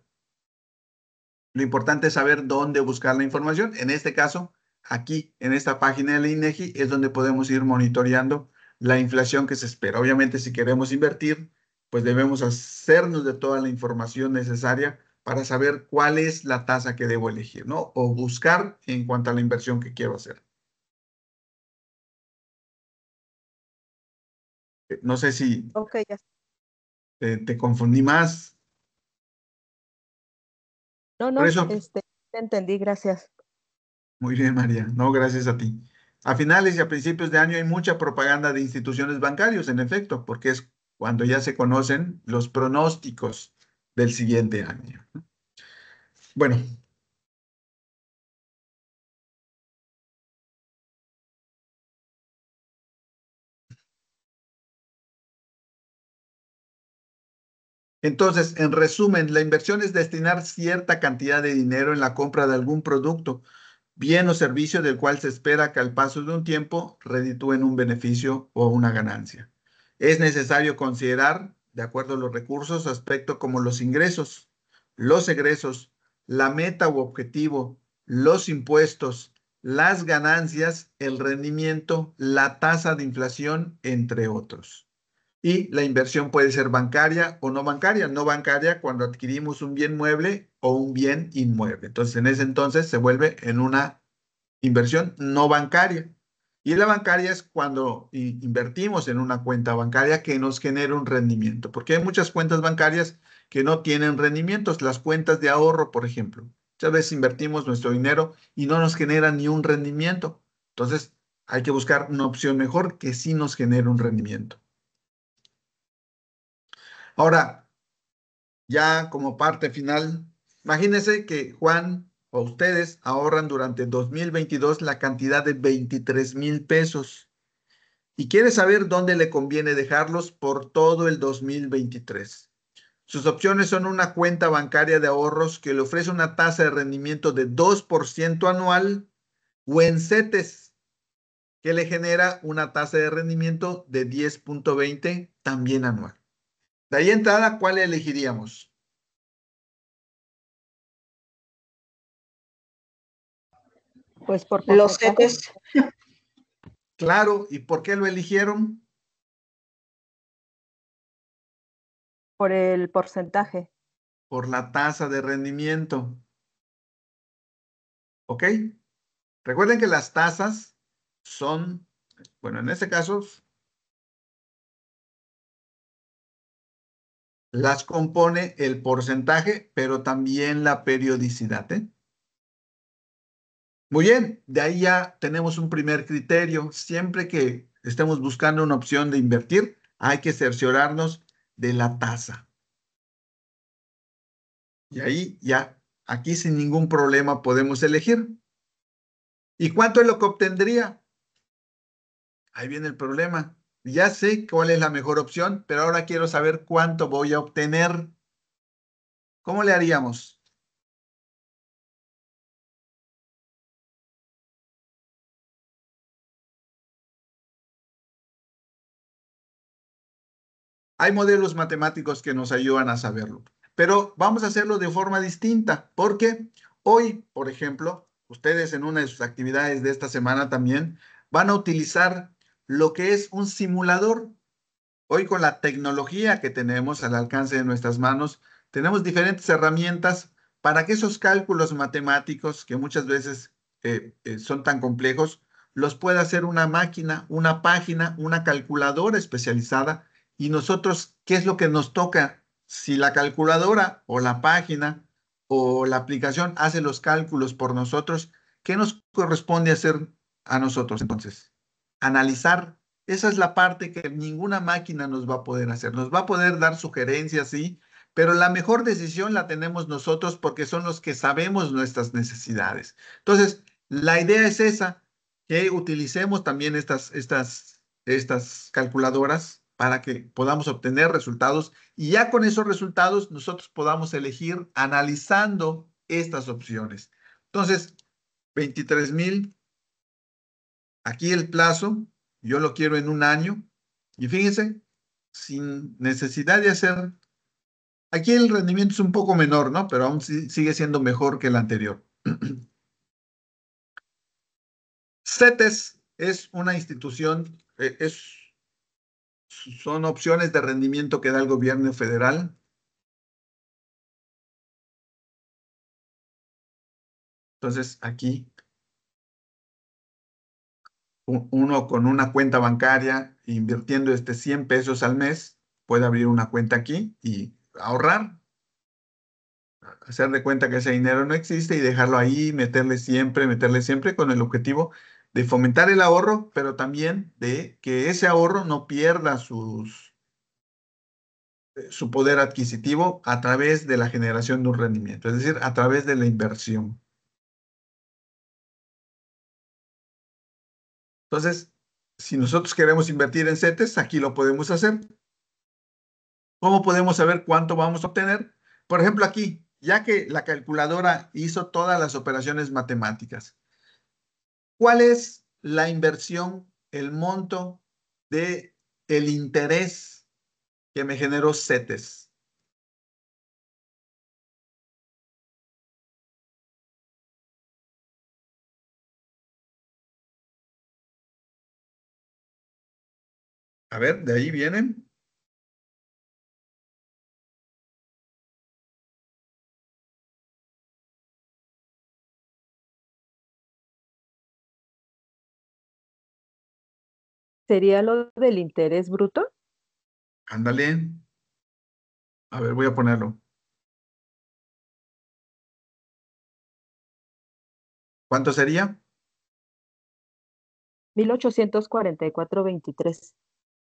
Lo importante es saber dónde buscar la información. En este caso, aquí en esta página del INEGI es donde podemos ir monitoreando la inflación que se espera. Obviamente, si queremos invertir, pues debemos hacernos de toda la información necesaria para saber cuál es la tasa que debo elegir, ¿no? O buscar en cuanto a la inversión que quiero hacer. No sé si Ok, ya. te confundí más. No, Por no, eso, te entendí, gracias. muy bien, María. No, gracias a ti. A finales y a principios de año hay mucha propaganda de instituciones bancarias, en efecto, porque es cuando ya se conocen los pronósticos del siguiente año. Bueno, entonces, en resumen, la inversión es destinar cierta cantidad de dinero en la compra de algún producto, bien o servicio del cual se espera que al paso de un tiempo reditúen un beneficio o una ganancia. Es necesario considerar, de acuerdo a los recursos, aspectos como los ingresos, los egresos, la meta u objetivo, los impuestos, las ganancias, el rendimiento, la tasa de inflación, entre otros. Y la inversión puede ser bancaria o no bancaria. No bancaria cuando adquirimos un bien mueble o un bien inmueble. Entonces, en ese entonces se vuelve en una inversión no bancaria. Y la bancaria es cuando invertimos en una cuenta bancaria que nos genera un rendimiento, porque hay muchas cuentas bancarias que no tienen rendimientos. Las cuentas de ahorro, por ejemplo, muchas veces invertimos nuestro dinero y no nos genera ni un rendimiento. Entonces, hay que buscar una opción mejor que sí nos genere un rendimiento. Ahora, ya como parte final, imagínense que Juan o ustedes ahorran durante 2022 la cantidad de 23,000 pesos y quiere saber dónde le conviene dejarlos por todo el 2023. Sus opciones son una cuenta bancaria de ahorros que le ofrece una tasa de rendimiento de 2% anual o en CETES que le genera una tasa de rendimiento de 10,20 también anual. De ahí entrada, ¿cuál elegiríamos? Pues por Los porcentaje, CETES. Claro, ¿y por qué lo eligieron? por el porcentaje. Por la tasa de rendimiento. ¿Ok? Recuerden que las tasas son, bueno, en este caso, las compone el porcentaje, pero también la periodicidad, ¿eh? Muy bien, de ahí ya tenemos un primer criterio. Siempre que estemos buscando una opción de invertir, hay que cerciorarnos de la tasa. Y ahí ya, aquí sin ningún problema podemos elegir. ¿Y cuánto es lo que obtendría? Ahí viene el problema. Ya sé cuál es la mejor opción, pero ahora quiero saber cuánto voy a obtener. ¿Cómo le haríamos? Hay modelos matemáticos que nos ayudan a saberlo, pero vamos a hacerlo de forma distinta, porque hoy, por ejemplo, ustedes en una de sus actividades de esta semana también van a utilizar lo que es un simulador. Hoy con la tecnología que tenemos al alcance de nuestras manos, tenemos diferentes herramientas para que esos cálculos matemáticos que muchas veces son tan complejos, los pueda hacer una máquina, una página, una calculadora especializada. Y nosotros, ¿qué es lo que nos toca? Si la calculadora o la página o la aplicación hace los cálculos por nosotros, ¿qué nos corresponde hacer a nosotros entonces? Analizar. Esa es la parte que ninguna máquina nos va a poder hacer. Nos va a poder dar sugerencias, sí, pero la mejor decisión la tenemos nosotros porque son los que sabemos nuestras necesidades. Entonces, la idea es esa, que utilicemos también estas calculadoras para que podamos obtener resultados y ya con esos resultados nosotros podamos elegir analizando estas opciones. Entonces, 23,000. Aquí el plazo, yo lo quiero en un año. Y fíjense, sin necesidad de hacer, aquí el rendimiento es un poco menor, ¿no? Pero aún sigue siendo mejor que el anterior. CETES es una institución, son opciones de rendimiento que da el gobierno federal. Entonces, aquí uno con una cuenta bancaria, invirtiendo 100 pesos al mes, puede abrir una cuenta aquí y ahorrar. Hacer de cuenta que ese dinero no existe y dejarlo ahí, meterle siempre con el objetivo de fomentar el ahorro, pero también de que ese ahorro no pierda su poder adquisitivo a través de la generación de un rendimiento, es decir, a través de la inversión. Entonces, si nosotros queremos invertir en CETES, aquí lo podemos hacer. ¿Cómo podemos saber cuánto vamos a obtener? Por ejemplo, aquí, ya que la calculadora hizo todas las operaciones matemáticas, ¿cuál es la inversión, el monto de el interés que me generó CETES? A ver, de ahí vienen. ¿Sería lo del interés bruto? Ándale. A ver, voy a ponerlo. ¿Cuánto sería? 1844.23.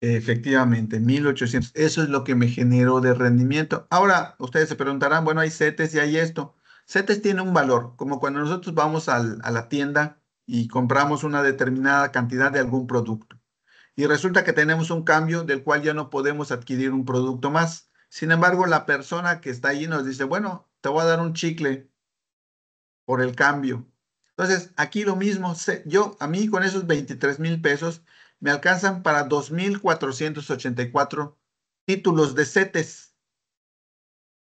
Efectivamente, 1800. Eso es lo que me generó de rendimiento. Ahora, ustedes se preguntarán, bueno, hay CETES y hay esto. CETES tiene un valor, como cuando nosotros vamos a la tienda y compramos una determinada cantidad de algún producto. Y resulta que tenemos un cambio del cual ya no podemos adquirir un producto más. Sin embargo, la persona que está ahí nos dice, bueno, te voy a dar un chicle por el cambio. Entonces, aquí lo mismo, a mí con esos 23,000 pesos me alcanzan para 2,484 títulos de CETES.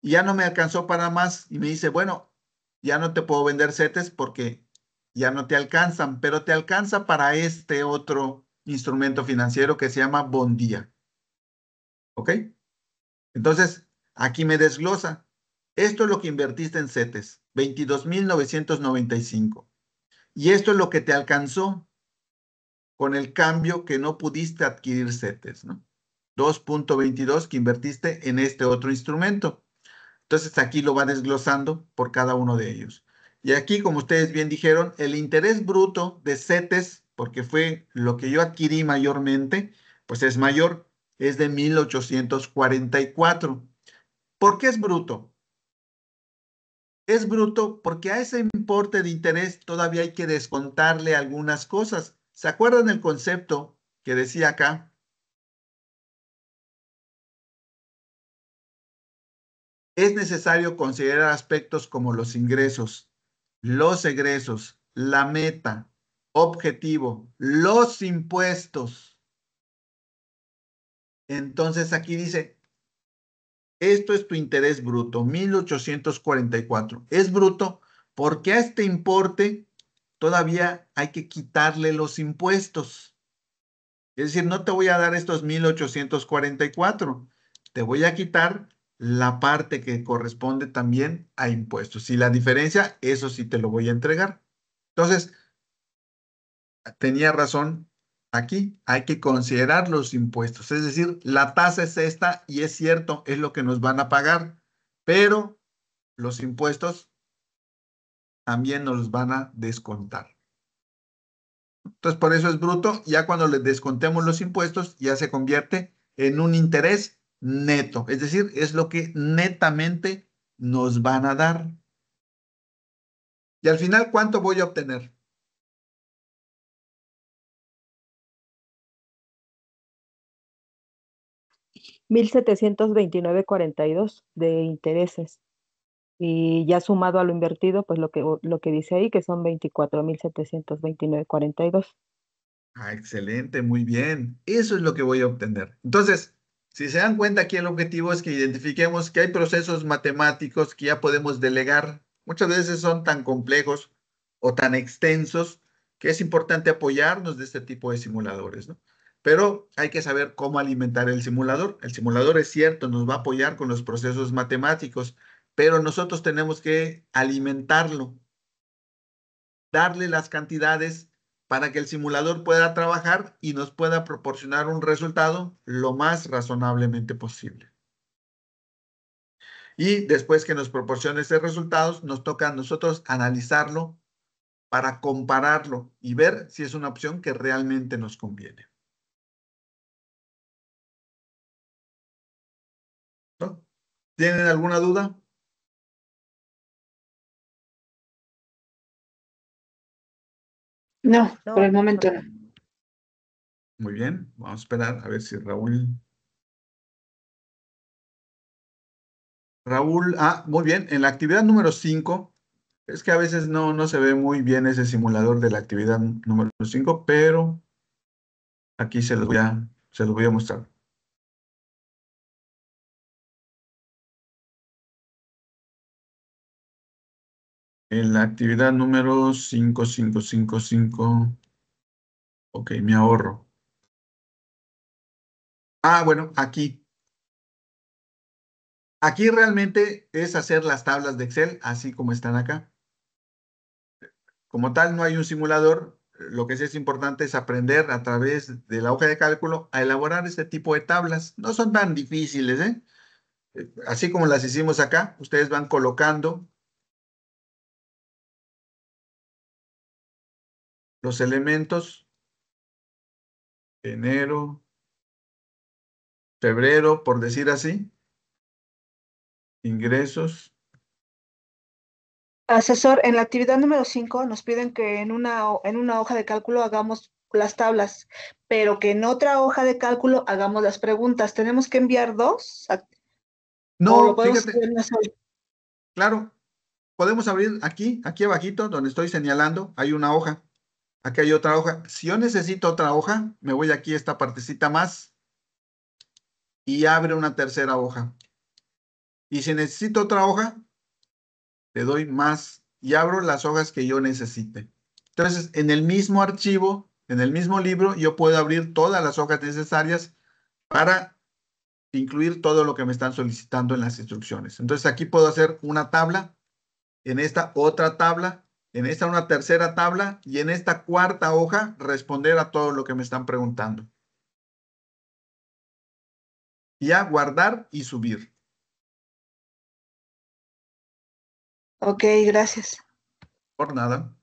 Y ya no me alcanzó para más. Y me dice, bueno, ya no te puedo vender CETES porque ya no te alcanzan, pero te alcanza para este otro instrumento financiero que se llama Bondía. ¿Ok? Entonces, aquí me desglosa. Esto es lo que invertiste en CETES, 22,995. Y esto es lo que te alcanzó con el cambio que no pudiste adquirir CETES, ¿no? 2,22 que invertiste en este otro instrumento. Entonces aquí lo va desglosando por cada uno de ellos. Y aquí, como ustedes bien dijeron, el interés bruto de CETES, porque fue lo que yo adquirí mayormente, pues es mayor, es de 1,844. ¿Por qué es bruto? Es bruto porque a ese importe de interés todavía hay que descontarle algunas cosas. ¿Se acuerdan el concepto que decía acá? Es necesario considerar aspectos como los egresos, la meta, objetivo, los impuestos. Entonces aquí dice, esto es tu interés bruto, 1,844. Es bruto porque a este importe todavía hay que quitarle los impuestos. Es decir, no te voy a dar estos 1,844. Te voy a quitar la parte que corresponde también a impuestos. Y la diferencia, eso sí te lo voy a entregar. Entonces, tenía razón. Aquí hay que considerar los impuestos. Es decir, la tasa es esta y es cierto, es lo que nos van a pagar, pero los impuestos también nos los van a descontar. Entonces, por eso es bruto. Ya cuando le descontemos los impuestos, ya se convierte en un interés neto. Es decir, es lo que netamente nos van a dar. Y al final, ¿cuánto voy a obtener? 1,729.42 de intereses. Y ya sumado a lo invertido, pues lo que dice ahí, que son 24.729.42. Ah, excelente, muy bien. Eso es lo que voy a obtener. Entonces, si se dan cuenta, aquí el objetivo es que identifiquemos que hay procesos matemáticos que ya podemos delegar. Muchas veces son tan complejos o tan extensos que es importante apoyarnos de este tipo de simuladores, ¿no? Pero hay que saber cómo alimentar el simulador. El simulador es cierto, nos va a apoyar con los procesos matemáticos, pero nosotros tenemos que alimentarlo, darle las cantidades para que el simulador pueda trabajar y nos pueda proporcionar un resultado lo más razonablemente posible. Y después que nos proporcione ese resultado, nos toca a nosotros analizarlo para compararlo y ver si es una opción que realmente nos conviene. ¿No? ¿Tienen alguna duda? No, No, por el momento no. Muy bien, vamos a esperar a ver si Raúl. Raúl, muy bien, en la actividad número 5, es que a veces no se ve muy bien ese simulador de la actividad número 5, pero aquí se los voy a mostrar. En la actividad número 5,555. Ok, me ahorro. Bueno, aquí. Aquí realmente es hacer las tablas de Excel, así como están acá. Como tal, no hay un simulador. lo que sí es importante es aprender a través de la hoja de cálculo a elaborar este tipo de tablas. No son tan difíciles, ¿eh? Así como las hicimos acá, ustedes van colocando los elementos, enero, febrero, por decir así, ingresos. Asesor, en la actividad número 5 nos piden que en una hoja de cálculo hagamos las tablas, pero que en otra hoja de cálculo hagamos las preguntas. ¿Tenemos que enviar dos? ¿O lo No, podemos hacer fíjate, en una sola? claro, podemos abrir aquí abajito, donde estoy señalando, hay una hoja. Aquí hay otra hoja. Si yo necesito otra hoja, me voy aquí a esta partecita más y abre una tercera hoja. Y si necesito otra hoja, le doy más y abro las hojas que yo necesite. Entonces, en el mismo archivo, en el mismo libro, yo puedo abrir todas las hojas necesarias para incluir todo lo que me están solicitando en las instrucciones. Entonces, aquí puedo hacer una tabla, en esta otra tabla, en esta una tercera tabla y en esta cuarta hoja responder a todo lo que me están preguntando. Y a guardar y subir. Ok, gracias. Por nada.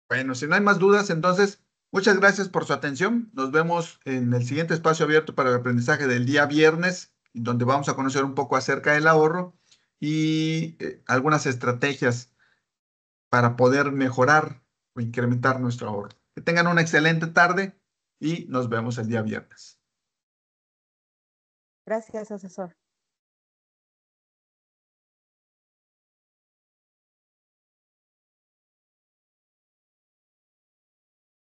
Bueno, si no hay más dudas, entonces, muchas gracias por su atención. Nos vemos en el siguiente espacio abierto para el aprendizaje del día viernes, donde vamos a conocer un poco acerca del ahorro y algunas estrategias para poder mejorar o incrementar nuestro ahorro. Que tengan una excelente tarde y nos vemos el día viernes. Gracias, asesor.